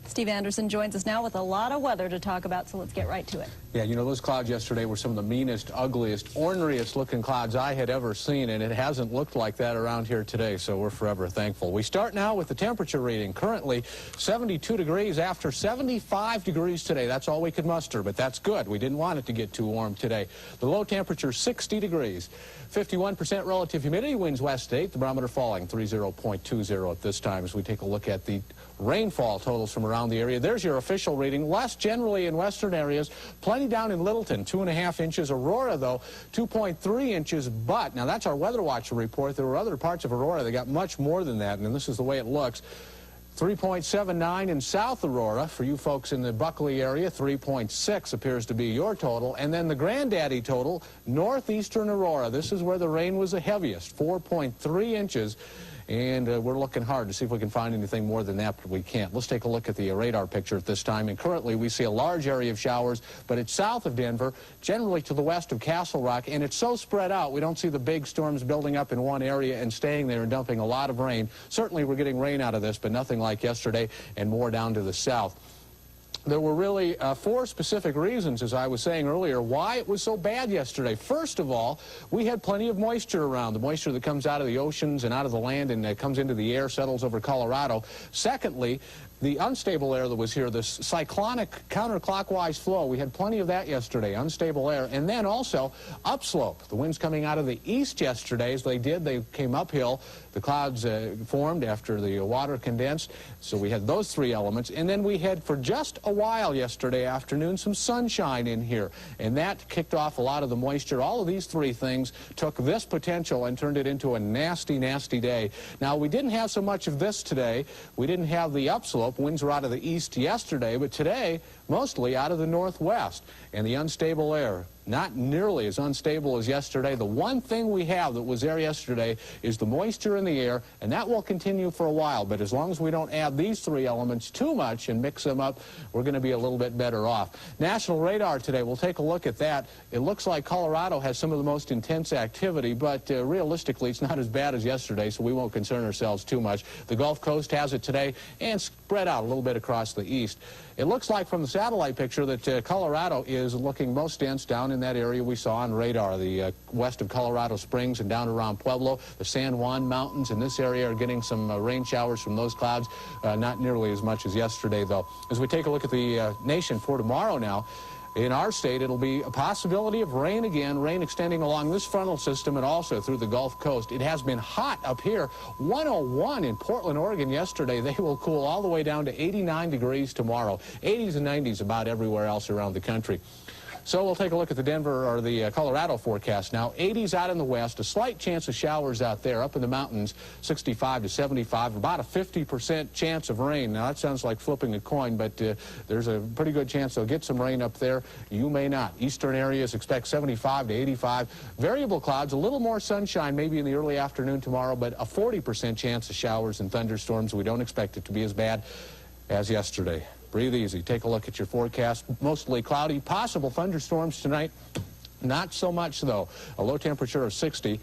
Steve Anderson joins us now with a lot of weather to talk about, so let's get right to it. Yeah, you know, those clouds yesterday were some of the meanest, ugliest, orneriest looking clouds I had ever seen, and it hasn't looked like that around here today, so we're forever thankful. We start now with the temperature reading. Currently 72 degrees after 75 degrees today. That's all we could muster, but that's good. We didn't want it to get too warm today. The low temperature 60 degrees. 51% relative humidity, winds west 8, the barometer falling 30.20 at this time as we take a look at the rainfall totals from around the area. There's your official reading. Less generally in western areas. Plenty down in Littleton, 2.5 inches. Aurora, though, 2.3 inches. But, now that's our Weather Watch report. There were other parts of Aurora that got much more than that, and this is the way it looks. 3.79 in South Aurora. For you folks in the Buckley area, 3.6 appears to be your total. And then the granddaddy total, northeastern Aurora. This is where the rain was the heaviest, 4.3 inches. And we're looking hard to see if we can find anything more than that, but we can't. Let's take a look at the radar picture at this time. And currently we see a large area of showers, but it's south of Denver, generally to the west of Castle Rock, and it's so spread out we don't see the big storms building up in one area and staying there and dumping a lot of rain. Certainly we're getting rain out of this, but nothing like yesterday, and more down to the south. There were really 4 specific reasons, as I was saying earlier, why it was so bad yesterday. First of all, we had plenty of moisture around. The moisture that comes out of the oceans and out of the land and comes into the air, settles over Colorado. Secondly, the unstable air that was here, this cyclonic counterclockwise flow, we had plenty of that yesterday, unstable air. And then also upslope. The winds coming out of the east yesterday, as they came uphill. The clouds formed after the water condensed. So we had those 3 elements. And then we had, for just a while yesterday afternoon, some sunshine in here. And that kicked off a lot of the moisture. All of these 3 things took this potential and turned it into a nasty, nasty day. Now, we didn't have so much of this today. We didn't have the upslope. Winds were out of the east yesterday, but today, mostly out of the northwest. And the unstable air, not nearly as unstable as yesterday. The one thing we have that was there yesterday is the moisture in the air, and that will continue for a while. But as long as we don't add these 3 elements too much and mix them up, we're going to be a little bit better off. National radar today, we'll take a look at that. It looks like Colorado has some of the most intense activity, but realistically, it's not as bad as yesterday, so we won't concern ourselves too much. The Gulf Coast has it today and spread out a little bit across the east. It looks like from the satellite picture that Colorado is looking most dense down in that area we saw on radar, the west of Colorado Springs and down around Pueblo. The San Juan Mountains in this area are getting some rain showers from those clouds, not nearly as much as yesterday, though. As we take a look at the nation for tomorrow now, in our state, it'll be a possibility of rain again, rain extending along this frontal system and also through the Gulf Coast. It has been hot up here. 101 in Portland, Oregon yesterday. They will cool all the way down to 89 degrees tomorrow. 80s and 90s about everywhere else around the country. So we'll take a look at the Denver or the Colorado forecast now. 80s out in the west, a slight chance of showers out there. Up in the mountains, 65 to 75, about a 50% chance of rain. Now that sounds like flipping a coin, but there's a pretty good chance they'll get some rain up there. You may not. Eastern areas expect 75 to 85. Variable clouds, a little more sunshine maybe in the early afternoon tomorrow, but a 40% chance of showers and thunderstorms. We don't expect it to be as bad as yesterday. Breathe easy. Take a look at your forecast. Mostly cloudy. Possible thunderstorms tonight. Not so much, though. A low temperature of 60.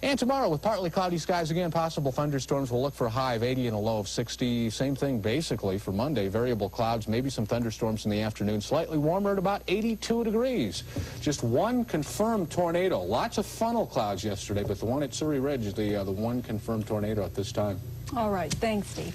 And tomorrow, with partly cloudy skies again, possible thunderstorms. We'll look for a high of 80 and a low of 60. Same thing, basically, for Monday. Variable clouds, maybe some thunderstorms in the afternoon. Slightly warmer at about 82 degrees. Just one confirmed tornado. Lots of funnel clouds yesterday, but the one at Surrey Ridge is the one confirmed tornado at this time. All right. Thanks, Steve.